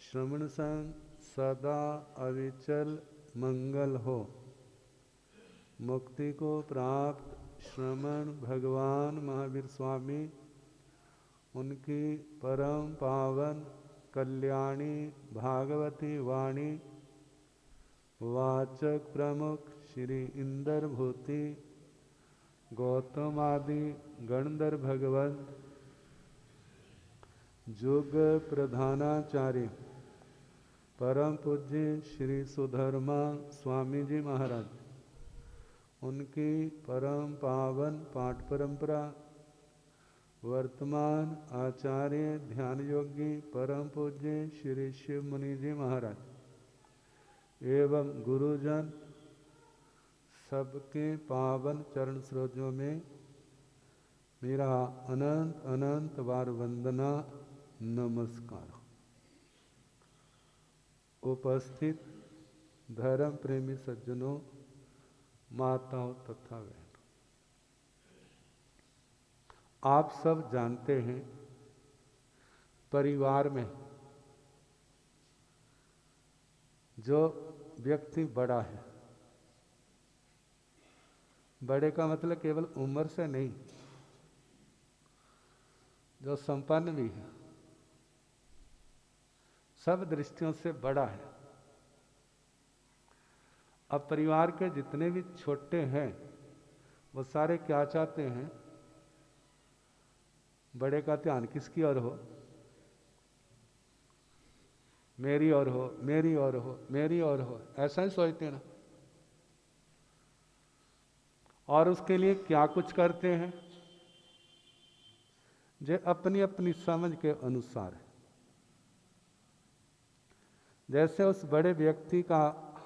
श्रवण संग सदा अविचल मंगल हो। मुक्ति को प्राप्त श्रमण भगवान महावीर स्वामी, उनकी परम पावन कल्याणी भागवती वाणी वाचक प्रमुख श्री इंदर भूति गौतमादि गणधर भगवंत जुग प्रधानाचार्य परम पूज्य श्री सुधर्मा स्वामी जी महाराज, उनकी परम पावन पाठ परंपरा वर्तमान आचार्य ध्यान योगी परम पूज्य श्री शिव मुनि जी महाराज एवं गुरुजन सबके पावन चरण सरोजों में मेरा अनंत अनंत बार वंदना नमस्कार। उपस्थित धर्म प्रेमी सज्जनों, माताओं तथा बहनों, आप सब जानते हैं परिवार में जो व्यक्ति बड़ा है, बड़े का मतलब केवल उम्र से नहीं, जो संपन्न भी है, सब दृष्टियों से बड़ा है। अब परिवार के जितने भी छोटे हैं वो सारे क्या चाहते हैं? बड़े का ध्यान किसकी ओर हो? मेरी ओर हो, मेरी ओर हो, मेरी ओर हो, ऐसा ही सोचते हैं ना। और उसके लिए क्या कुछ करते हैं? जो अपनी अपनी समझ के अनुसार है। जैसे उस बड़े व्यक्ति का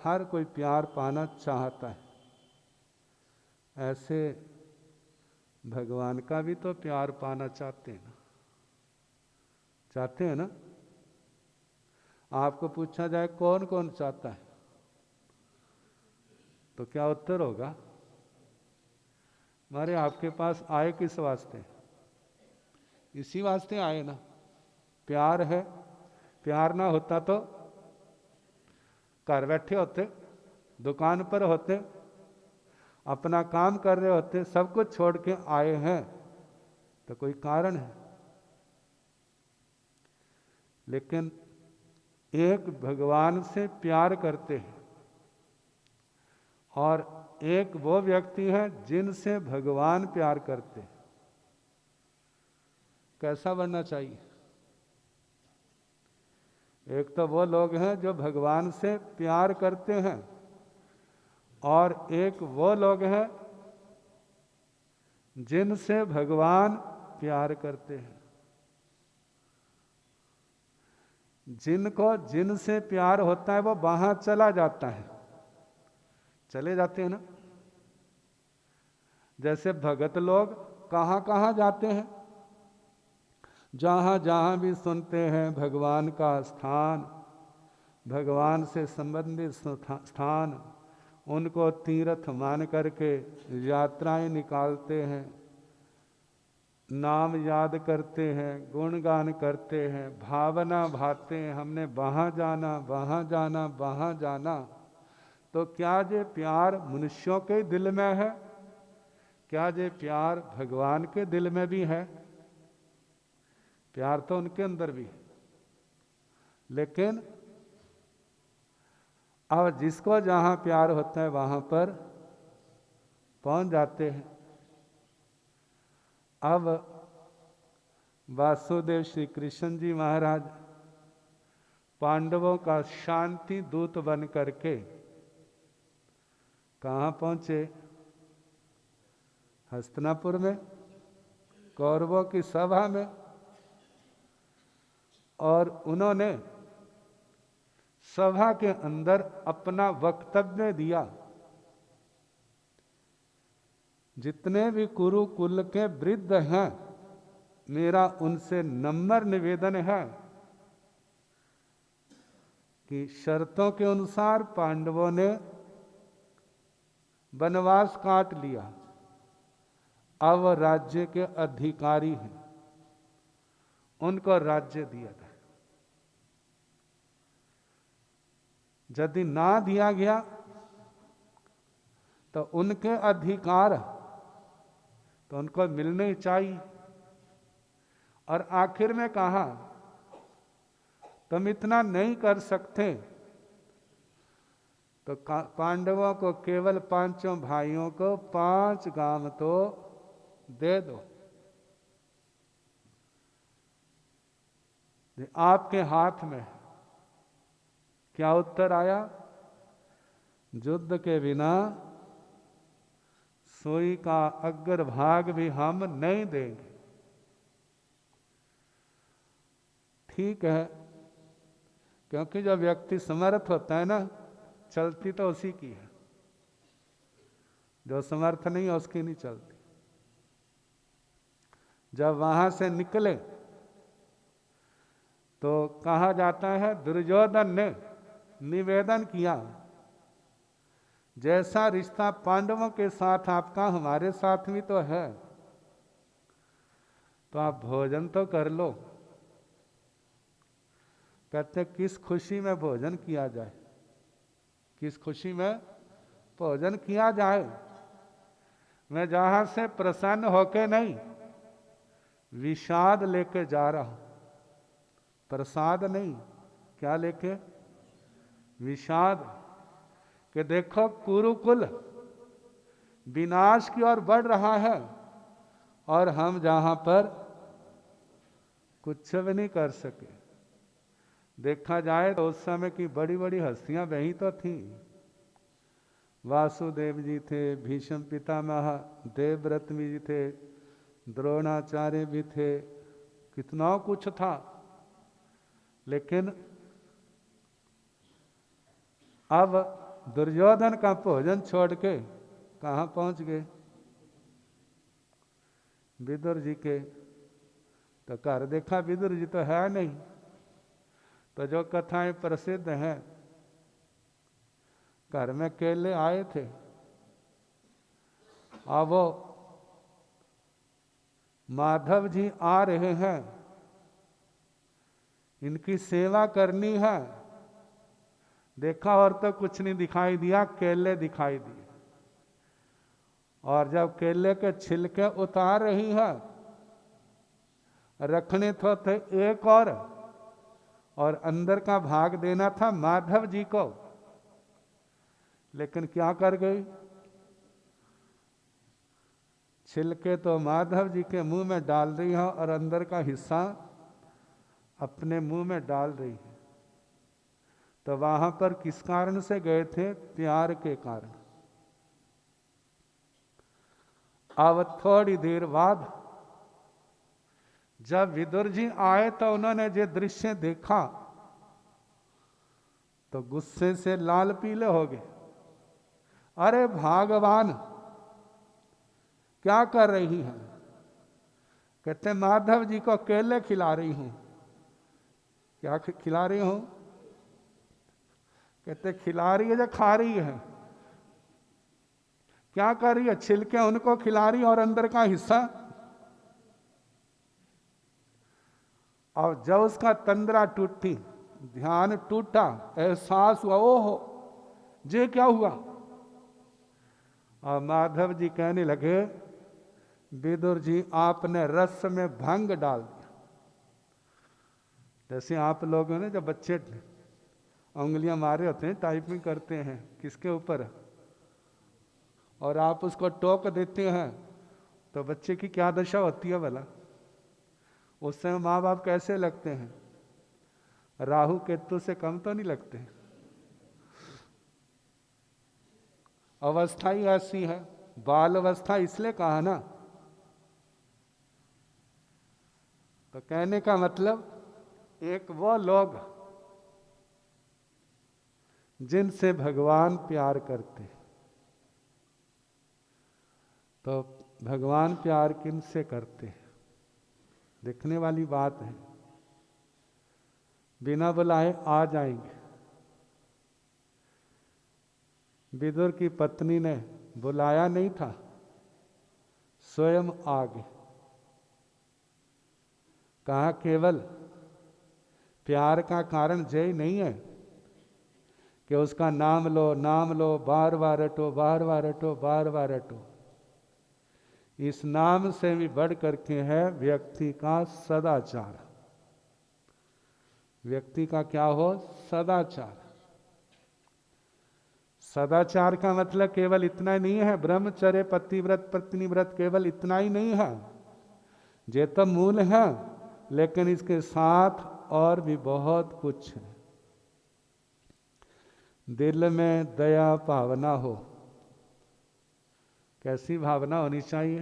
हर कोई प्यार पाना चाहता है, ऐसे भगवान का भी तो प्यार पाना चाहते हैं ना। चाहते हैं ना? आपको पूछा जाए कौन कौन चाहता है, तो क्या उत्तर होगा? हमारे आपके पास आए किस वास्ते? इसी वास्ते आए ना। प्यार है, प्यार ना होता तो घर बैठे होते, दुकान पर होते, अपना काम कर रहे होते, सब कुछ छोड़ के आए हैं तो कोई कारण है। लेकिन एक भगवान से प्यार करते हैं और एक वो व्यक्ति है जिनसे भगवान प्यार करते हैं। कैसा बनना चाहिए? एक तो वो लोग हैं जो भगवान से प्यार करते हैं और एक वो लोग हैं जिनसे भगवान प्यार करते हैं। जिनको जिनसे प्यार होता है वो वहां चला जाता है, चले जाते हैं ना। जैसे भगत लोग कहां कहां जाते हैं? जहां जहां भी सुनते हैं भगवान का स्थान, भगवान से संबंधित स्थान, उनको तीर्थ मान करके यात्राएं निकालते हैं, नाम याद करते हैं, गुणगान करते हैं, भावना भाते हैं, हमने वहाँ जाना, वहाँ जाना, वहाँ जाना। तो क्या ये प्यार मनुष्यों के दिल में है? क्या ये प्यार भगवान के दिल में भी है? प्यार तो उनके अंदर भी है, लेकिन अब जिसको जहाँ प्यार होता है वहाँ पर पहुँच जाते हैं। अब वासुदेव श्री कृष्ण जी महाराज पांडवों का शांति दूत बन करके कहाँ पहुँचे? हस्तिनापुर में, कौरवों की सभा में। और उन्होंने सभा के अंदर अपना वक्तव्य दिया। जितने भी कुरुकुल के वृद्ध हैं, मेरा उनसे नम्र निवेदन है कि शर्तों के अनुसार पांडवों ने वनवास काट लिया, अब राज्य के अधिकारी हैं, उनको राज्य दिया जाए। यदि ना दिया गया तो उनके अधिकार तो उनको मिलने ही चाहिए। और आखिर में कहा तुम इतना नहीं कर सकते तो पांडवों को, केवल पांचों भाइयों को 5 गांव तो दे दो, आपके हाथ में। क्या उत्तर आया? युद्ध के बिना सोई का अग्रभाग भी हम नहीं देंगे। ठीक है, क्योंकि जब व्यक्ति समर्थ होता है ना, चलती तो उसी की है, जो समर्थ नहीं है उसकी नहीं चलती। जब वहां से निकले तो कहा जाता है दुर्योधन ने निवेदन किया, जैसा रिश्ता पांडवों के साथ आपका हमारे साथ भी तो है, तो आप भोजन तो कर लो। कहते किस खुशी में भोजन किया जाए, किस खुशी में भोजन किया जाए। मैं जहां से प्रसन्न होके नहीं, विषाद लेके जा रहा हूं, प्रसाद नहीं, क्या लेके? विषाद। कि देखो कुरुकुल विनाश की ओर बढ़ रहा है और हम जहां पर कुछ भी नहीं कर सके। देखा जाए तो उस समय की बड़ी बड़ी हस्तियां वही तो थी। वासुदेव जी थे, भीष्म पितामह, देवव्रत जी थे, द्रोणाचार्य भी थे, कितना कुछ था। लेकिन अब दुर्योधन का भोजन छोड़ के कहां पहुंच गए? विदुर जी के। तो घर देखा विदुर जी तो है नहीं। तो जो कथाएं प्रसिद्ध हैं, घर में केले आए थे, अब वो माधव जी आ रहे हैं, इनकी सेवा करनी है। देखा और तो कुछ नहीं दिखाई दिया, केले दिखाई दिए। और जब केले के छिलके उतार रही है, रखने तो थे एक और अंदर का भाग देना था माधव जी को, लेकिन क्या कर गई? छिलके तो माधव जी के मुंह में डाल रही है और अंदर का हिस्सा अपने मुंह में डाल रही है। तो वहां पर किस कारण से गए थे? प्यार के कारण। अब थोड़ी देर बाद जब विदुर जी आए तो उन्होंने जो दृश्य देखा तो गुस्से से लाल पीले हो गए। अरे भगवान, क्या कर रही हैं? कहते माधव जी को केले खिला रही हूं। क्या खिला रही हूं? कहते खिला रही है या खा रही है? क्या कर रही है? छिलके उनको खिला रही और अंदर का हिस्सा। और जब उसका तंद्रा टूटी, ध्यान टूटा, एहसास हुआ, ओहो ये क्या हुआ? और माधव जी कहने लगे, विदुर जी आपने रस में भंग डाल दिया। जैसे आप लोगों ने जब बच्चे उंगलियां मारे होते हैं, टाइपिंग करते हैं किसके ऊपर, और आप उसको टोक देते हैं, तो बच्चे की क्या दशा होती है भला? उस समय माँ बाप कैसे लगते हैं? राहु केतु से कम तो नहीं लगते। अवस्था ही ऐसी है। बाल अवस्था इसलिए कहा ना। तो कहने का मतलब, एक वो लोग जिनसे भगवान प्यार करते, तो भगवान प्यार किनसे करते हैं? देखने वाली बात है। बिना बुलाए आ जाएंगे। विदुर की पत्नी ने बुलाया नहीं था, स्वयं आ गए। कहा केवल प्यार का कारण जय नहीं है कि उसका नाम लो, बार बार रटो, बार बार रटो, बार बार रटो। इस नाम से भी बढ़ करके है व्यक्ति का सदाचार। व्यक्ति का क्या हो? सदाचार। सदाचार का मतलब केवल इतना नहीं है, ब्रह्मचर्य, पतिव्रत, पत्नीव्रत, केवल इतना ही नहीं है। ये तो मूल है, लेकिन इसके साथ और भी बहुत कुछ है। दिल में दया भावना हो। कैसी भावना होनी चाहिए?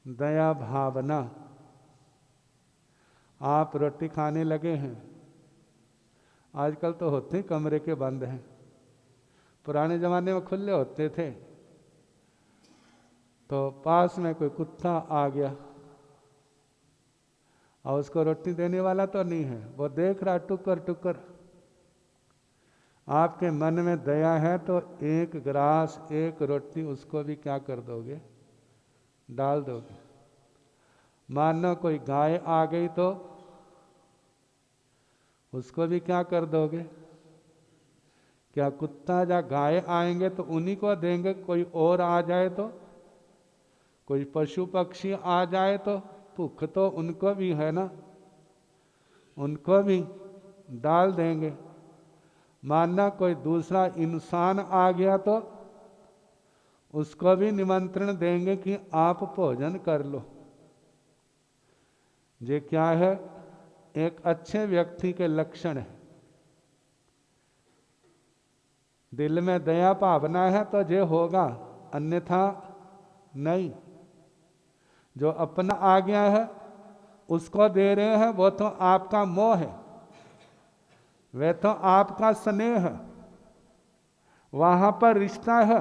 दया भावना। आप रोटी खाने लगे हैं, आजकल तो होते कमरे के बंद हैं, पुराने ज़माने में खुले होते थे। तो पास में कोई कुत्ता आ गया और उसको रोटी देने वाला तो नहीं है, वो देख रहा टुकर टुकर। आपके मन में दया है तो एक गिलास, एक रोटी उसको भी क्या कर दोगे? डाल दोगे। मानो कोई गाय आ गई तो उसको भी क्या कर दोगे? क्या कुत्ता या गाय आएंगे तो उन्हीं को देंगे? कोई और आ जाए तो, कोई पशु पक्षी आ जाए तो भूख तो उनको भी है ना, उनको भी डाल देंगे। मानना कोई दूसरा इंसान आ गया तो उसको भी निमंत्रण देंगे कि आप भोजन कर लो। ये क्या है? एक अच्छे व्यक्ति के लक्षण है। दिल में दया भावना है तो ये होगा, अन्यथा नहीं। जो अपना आ गया है उसको दे रहे हैं, वो तो आपका मोह है, वह तो आपका स्नेह है, वहां पर रिश्ता है।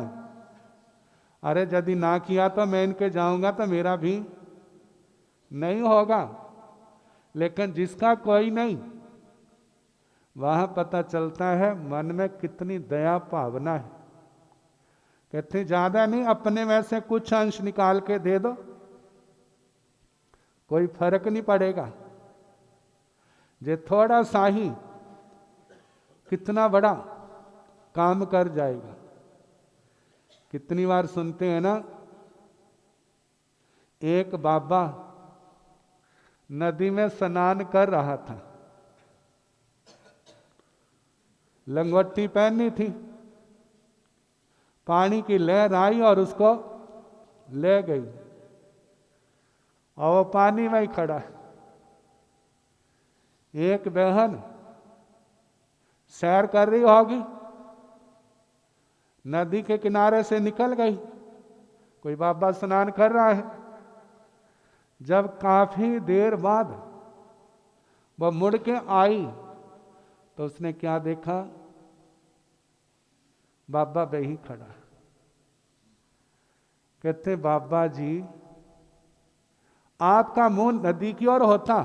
अरे यदि ना किया तो मैं इनके जाऊंगा तो मेरा भी नहीं होगा। लेकिन जिसका कोई नहीं, वहां पता चलता है मन में कितनी दया भावना है। कहते ज्यादा नहीं, अपने में से कुछ अंश निकाल के दे दो, कोई फर्क नहीं पड़ेगा। जे थोड़ा सा ही कितना बड़ा काम कर जाएगा। कितनी बार सुनते हैं ना, एक बाबा नदी में स्नान कर रहा था, लंगोटी पहनी थी, पानी की लहर आई और उसको ले गई और वो पानी में ही खड़ा है। एक बहन सैर कर रही होगी, नदी के किनारे से निकल गई, कोई बाबा स्नान कर रहा है। जब काफी देर बाद वह मुड़ के आई तो उसने क्या देखा? बाबा वही खड़ा। कहते बाबा जी, आपका मुंह नदी की ओर होता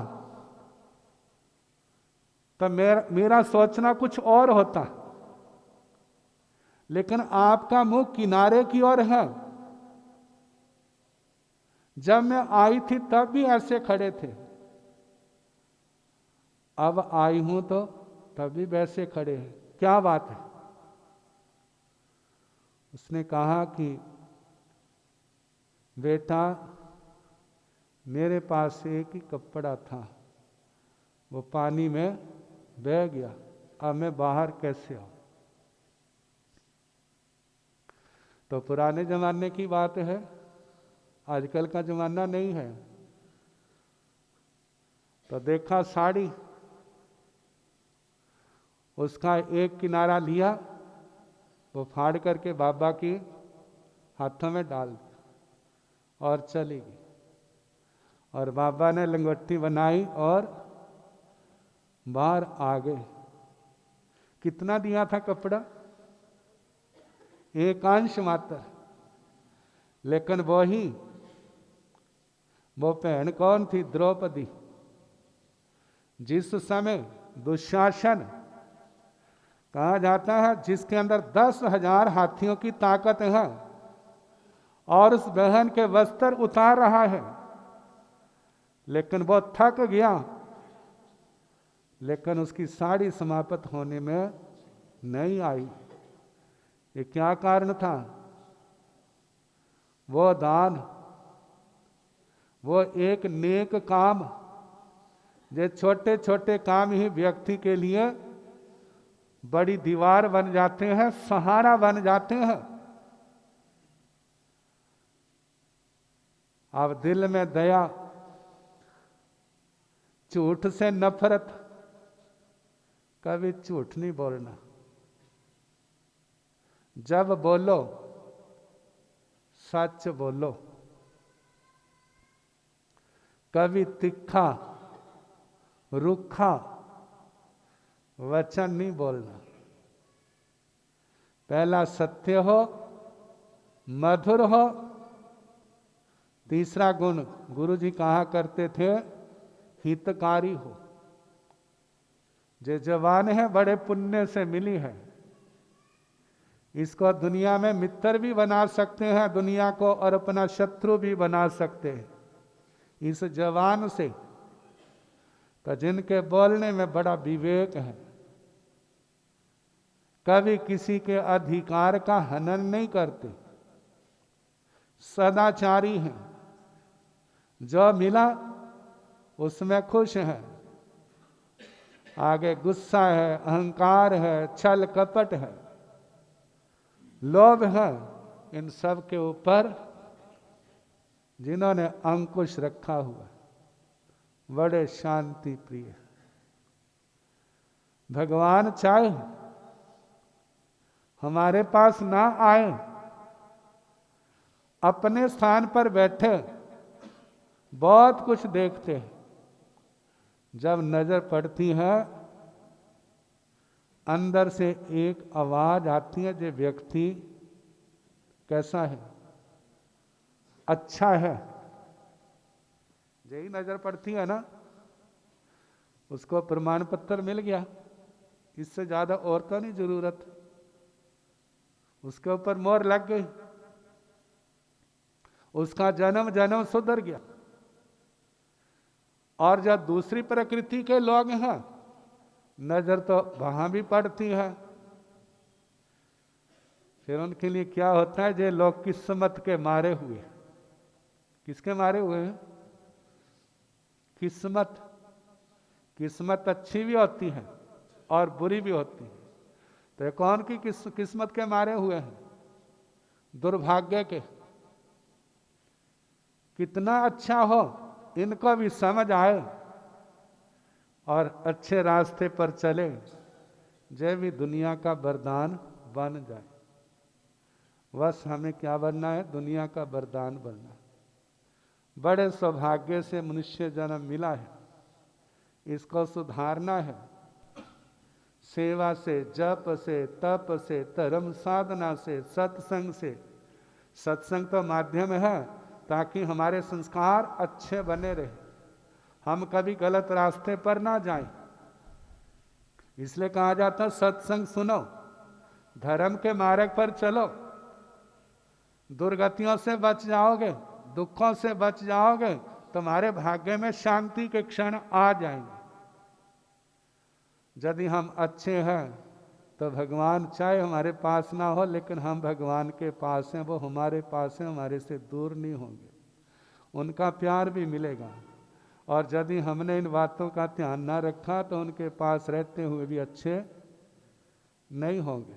तो मेरा सोचना कुछ और होता, लेकिन आपका मुंह किनारे की ओर है। जब मैं आई थी तब भी ऐसे खड़े थे, अब आई हूं तो तब भी वैसे खड़े हैं, क्या बात है? उसने कहा कि बेटा, मेरे पास एक ही कपड़ा था, वो पानी में बह गया, अब मैं बाहर कैसे आऊं? तो पुराने जमाने की बात है, आजकल का जमाना नहीं है। तो देखा साड़ी, उसका एक किनारा लिया, वो फाड़ करके बाबा की हाथों में डाल दिया और चली गई। और बाबा ने लंगोटी बनाई और बाहर आ गए। कितना दिया था कपड़ा? एक अंश मात्र। लेकिन वो बहन कौन थी? द्रौपदी। जिस समय दुशासन कहा जाता है जिसके अंदर 10,000 हाथियों की ताकत है और उस बहन के वस्त्र उतार रहा है, लेकिन वो थक गया, लेकिन उसकी साड़ी समाप्त होने में नहीं आई। ये क्या कारण था? वो दान, वो एक नेक काम, जो छोटे छोटे काम ही व्यक्ति के लिए बड़ी दीवार बन जाते हैं, सहारा बन जाते हैं। अब दिल में दया, झूठ से नफरत, कभी झूठ नहीं बोलना। जब बोलो सच बोलो। कभी तिखा रूखा वचन नहीं बोलना। पहला सत्य हो, मधुर हो। तीसरा गुण गुरु जी कहा करते थे, हितकारी हो। जो जवान है बड़े पुण्य से मिली है। इसको दुनिया में मित्र भी बना सकते हैं दुनिया को, और अपना शत्रु भी बना सकते हैं इस जवान से। तो जिनके बोलने में बड़ा विवेक है, कभी किसी के अधिकार का हनन नहीं करते, सदाचारी हैं, जो मिला उसमें खुश हैं। आगे गुस्सा है, अहंकार है, छल कपट है, लोभ है, इन सब के ऊपर जिन्होंने अंकुश रखा हुआ, बड़े शांति प्रिय। भगवान चाहे हमारे पास ना आए, अपने स्थान पर बैठे बहुत कुछ देखते हैं। जब नजर पड़ती है, अंदर से एक आवाज आती है, जो व्यक्ति कैसा है, अच्छा है, यही नजर पड़ती है ना, उसको प्रमाण पत्र मिल गया। इससे ज्यादा और तो नहीं जरूरत। उसके ऊपर मोहर लग गई, उसका जन्म जन्म सुधर गया। और जब दूसरी प्रकृति के लोग हैं, नजर तो वहां भी पड़ती है। फिर उनके लिए क्या होता है, जो लोग किस्मत के मारे हुए। किसके मारे हुए हैं? किस्मत। किस्मत अच्छी भी होती है और बुरी भी होती है। तो कौन की किस्मत के मारे हुए हैं? दुर्भाग्य के। कितना अच्छा हो, इनको भी समझ आए और अच्छे रास्ते पर चले, जय भी दुनिया का वरदान बन जाए। बस हमें क्या बनना है? दुनिया का वरदान बनना। बड़े सौभाग्य से मनुष्य जन्म मिला है, इसको सुधारना है। सेवा से, जप से, तप से, धर्म साधना से, सत्संग से। सत्संग तो माध्यम है ताकि हमारे संस्कार अच्छे बने रहे, हम कभी गलत रास्ते पर ना जाएं। इसलिए कहा जाता है सत्संग सुनो, धर्म के मार्ग पर चलो, दुर्गतियों से बच जाओगे, दुखों से बच जाओगे, तुम्हारे भाग्य में शांति के क्षण आ जाएंगे। यदि हम अच्छे हैं तो भगवान चाहे हमारे पास ना हो, लेकिन हम भगवान के पास हैं, वो हमारे पास हैं, हमारे से दूर नहीं होंगे, उनका प्यार भी मिलेगा। और यदि हमने इन बातों का ध्यान ना रखा तो उनके पास रहते हुए भी अच्छे नहीं होंगे।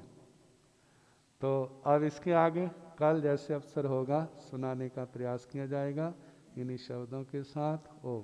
तो अब इसके आगे कल जैसे अवसर होगा सुनाने का प्रयास किया जाएगा। इन्हीं शब्दों के साथ ओम।